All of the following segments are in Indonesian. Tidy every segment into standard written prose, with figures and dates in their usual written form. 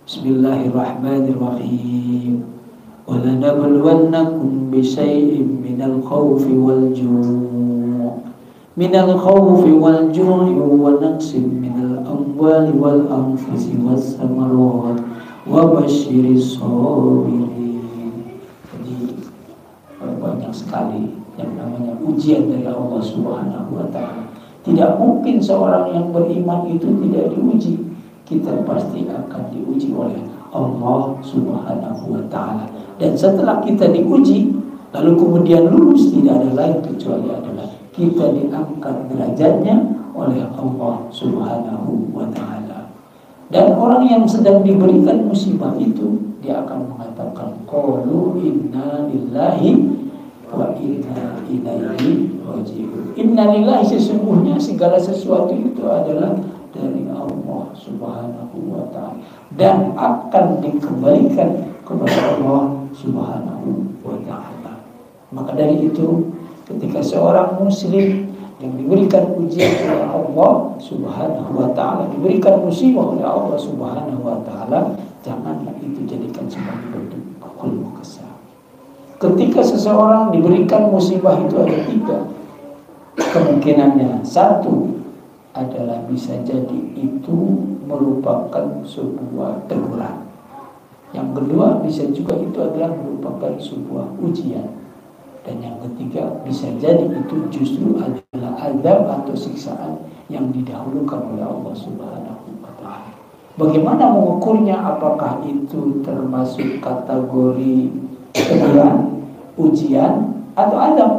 Bismillahirrahmanirrahim. وَلَنَبْلُوَنَّكُمْ بِشَيْءٍ مِّنَ الْخَوْفِ وَالْجُوعِ وَنَقْصٍ مِّنَ الْأَمْوَالِ وَالْأَنفُسِ وَالثَّمَرَاتِ وَبَشِّرِ الصَّابِرِينَ. Jadi banyak sekali yang namanya ujian dari Allah Subhanahu wa Ta'ala. Tidak mungkin seorang yang beriman itu tidak diuji. Kita pasti akan diuji oleh Allah Subhanahu wa Ta'ala. Dan setelah kita diuji, lalu kemudian lulus, tidak ada lain kecuali adalah kita diangkat derajatnya oleh Allah Subhanahu wa Ta'ala. Dan orang yang sedang diberikan musibah itu, dia akan mengatakan qalu inna lillahi wa inna ilaihi raji'un. Inna lillahi, sesungguhnya segala sesuatu itu adalah dari Allah Subhanahu wa Ta'ala dan akan dikembalikan kepada Allah Subhanahu wa Ta'ala. Maka dari itu, ketika seorang muslim yang diberikan ujian oleh Allah Subhanahu wa Ta'ala, diberikan musibah oleh Allah Subhanahu wa Ta'ala, janganlah itu jadikan sebagai bentuk keluh kesah. Ketika seseorang diberikan musibah itu ada tiga kemungkinannya. Satu adalah bisa jadi itu merupakan sebuah teguran. Yang kedua bisa juga itu adalah merupakan sebuah ujian. Dan yang ketiga bisa jadi itu justru adalah azab atau siksaan yang didahulukan oleh Allah Subhanahu wa Ta'ala. Bagaimana mengukurnya? Apakah itu termasuk kategori teguran, ujian, atau azab?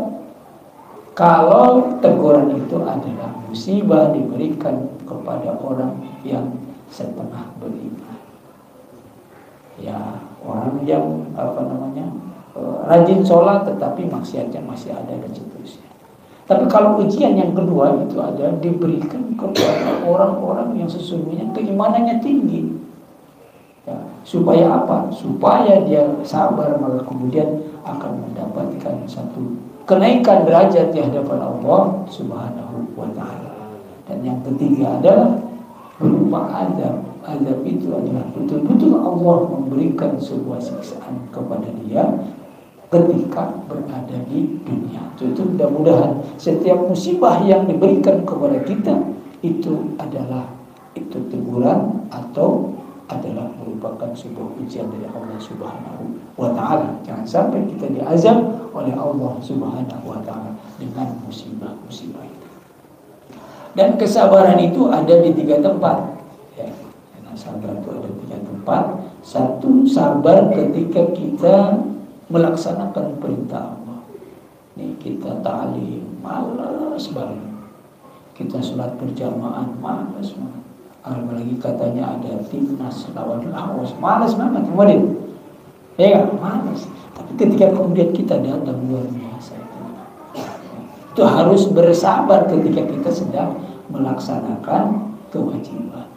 Kalau teguran itu adalah musibah diberikan kepada orang yang setengah beriman, ya orang yang rajin sholat tetapi maksiatnya masih ada dan seterusnya. Tapi kalau ujian yang kedua itu ada diberikan kepada orang-orang yang sesungguhnya keimanannya tinggi, ya, supaya apa? Supaya dia sabar, maka kemudian akan mendapatkan satu kenaikan derajat di hadapan Allah Subhanahu wa Ta'ala. Dan yang ketiga adalah berupa azab. Azab itu adalah betul-betul Allah memberikan sebuah siksaan kepada dia ketika berada di dunia. Itu mudah-mudahan setiap musibah yang diberikan kepada kita itu adalah teguran atau adalah merupakan sebuah ujian dari Allah Subhanahu wa Ta'ala. Jangan sampai kita diazab oleh Allah Subhanahu wa Ta'ala dengan musibah-musibah itu. Dan kesabaran itu ada di tiga tempat, ya. Sabar itu ada tiga tempat. Satu, sabar ketika kita melaksanakan perintah Allah. Nih, kita ta'lim, malas banget. Kita sholat berjamaah, malas banget. Apalagi katanya ada timnas lawan Laos, malas banget kemudian, ya malas. Tapi ketika kemudian kita datang, luar biasa itu harus bersabar ketika kita sedang melaksanakan kewajiban.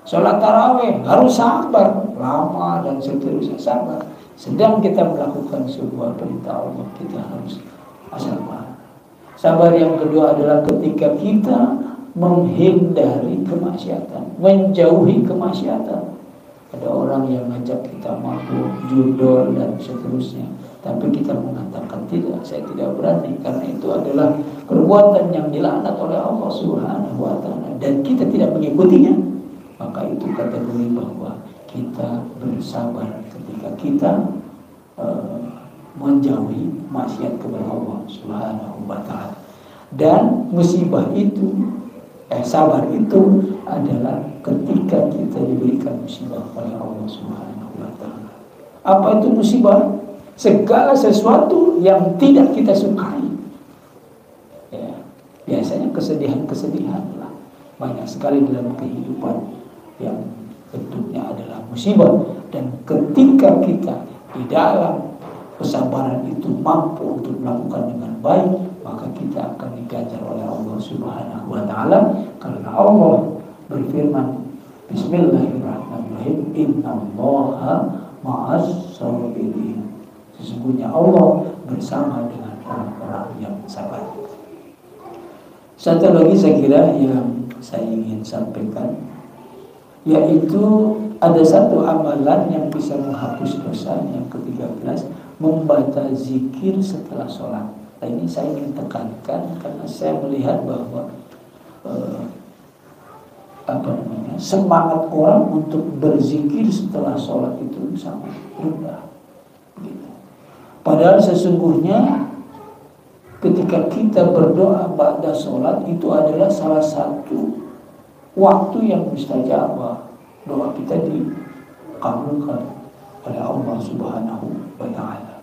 Sholat tarawih harus sabar, lama dan seterusnya, sabar. Sedang kita melakukan sebuah perintah Allah, kita harus sabar. Sabar yang kedua adalah ketika kita menghindari kemaksiatan, menjauhi kemaksiatan. Ada orang yang ngajak kita mabuk, judol dan seterusnya, tapi kita mengatakan tidak, saya tidak berani karena itu adalah perbuatan yang dilaknat oleh Allah Subhanahu wa Ta'ala dan kita tidak mengikutinya. Maka itu kategori bahwa kita bersabar ketika kita menjauhi maksiat kepada Allah Subhanahu wa Ta'ala. Dan musibah itu sabar itu adalah ketika kita diberikan musibah oleh Allah Subhanahu wa Ta'ala. Apa itu musibah? Segala sesuatu yang tidak kita sukai. Ya, biasanya kesedihan-kesedihan lah. Banyak sekali dalam kehidupan yang bentuknya adalah musibah. Dan ketika kita di dalam kesabaran itu mampu untuk melakukan dengan baik, maka kita akan diganjar oleh Allah Subhanahu wa Ta'ala. Karena Allah berfirman, Bismillahirrahmanirrahim, Innallaha ma'as sabirin. Sesungguhnya Allah bersama dengan orang-orang yang sabar. Satu lagi saya kira yang saya ingin sampaikan, yaitu ada satu amalan yang bisa menghapus dosa. Yang ke-13, membaca zikir setelah sholat. Nah, ini saya ingin tekankan karena saya melihat bahwa semangat orang untuk berzikir setelah sholat itu sangat rendah. Gitu. Padahal sesungguhnya ketika kita berdoa ba'da sholat itu adalah salah satu waktu yang mustajabah. Doa kita dikabulkan oleh Allah Subhanahu wa Ta'ala.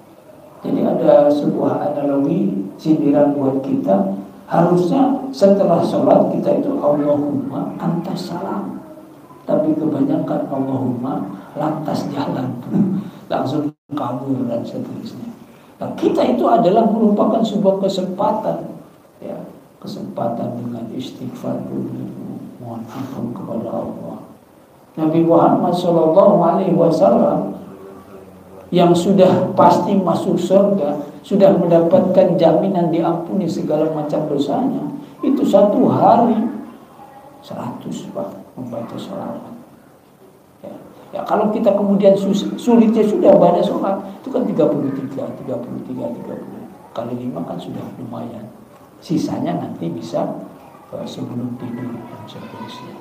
Jadi ada sebuah analogi sindiran buat kita. Harusnya setelah sholat kita itu Allahumma antas salam, tapi kebanyakan Allahumma lantas jalan, langsung kabur dan seterusnya. Nah, kita itu adalah merupakan sebuah kesempatan, ya, kesempatan dengan istighfar dulu, mohon ampun kepada Allah. Nabi Muhammad SAW yang sudah pasti masuk surga, sudah mendapatkan jaminan diampuni segala macam dosanya, itu satu hari 100 Pak membaca sholawat. Ya, kalau kita kemudian sulitnya sudah pada sholat, itu kan 33 kali 5 kan sudah lumayan. Sisanya nanti bisa sebelum tidur dan seterusnya.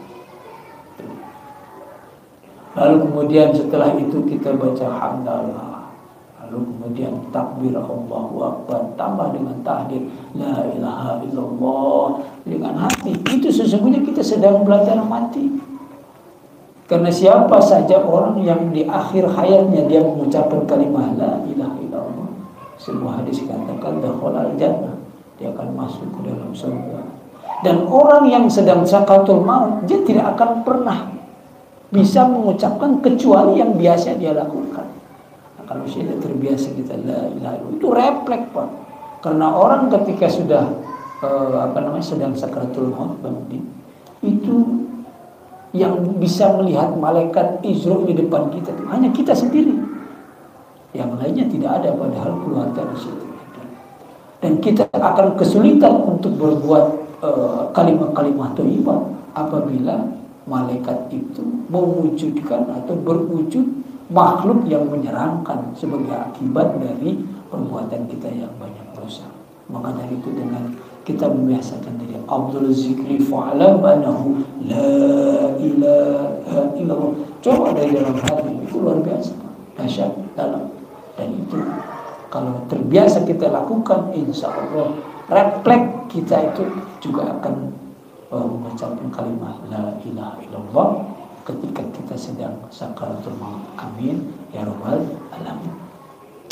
Lalu kemudian setelah itu kita baca hamdalah. Lalu kemudian takbir Allahu Akbar, tambah dengan tahlil la ilaha illallah dengan hati. Itu sesungguhnya kita sedang belajar mati. Karena siapa saja orang yang di akhir hayatnya dia mengucapkan kalimat la ilaha illallah, sebuah hadis katakan dakhalal jannah, dia akan masuk ke dalam surga. Dan orang yang sedang sakaratul maut, dia tidak akan pernah bisa mengucapkan kecuali yang biasa dia lakukan. Nah, kalau sudah terbiasa kita la ilaha illallah, itu refleks Pak. Karena orang ketika sudah sedang sakaratul maut itu yang bisa melihat malaikat Isra di depan kita itu hanya kita sendiri. Yang lainnya tidak ada, padahal keluarga di situ. Dan kita akan kesulitan untuk berbuat kalimat-kalimat thayyibah apabila malaikat itu mewujudkan atau berwujud makhluk yang menyeramkan sebagai akibat dari perbuatan kita yang banyak dosa. Maka dari itu dengan kita membiasakan diri Abdul Zikri fa'alam anahu la ilaha illallah. Coba dari dalam hati itu luar biasa, dahsyat dalam. Dan itu kalau terbiasa kita lakukan, insya Allah refleks kita itu juga akan mengucapkan kalimat la ilaha illallah ketika kita sedang sakaratul maut. Amin ya rabbal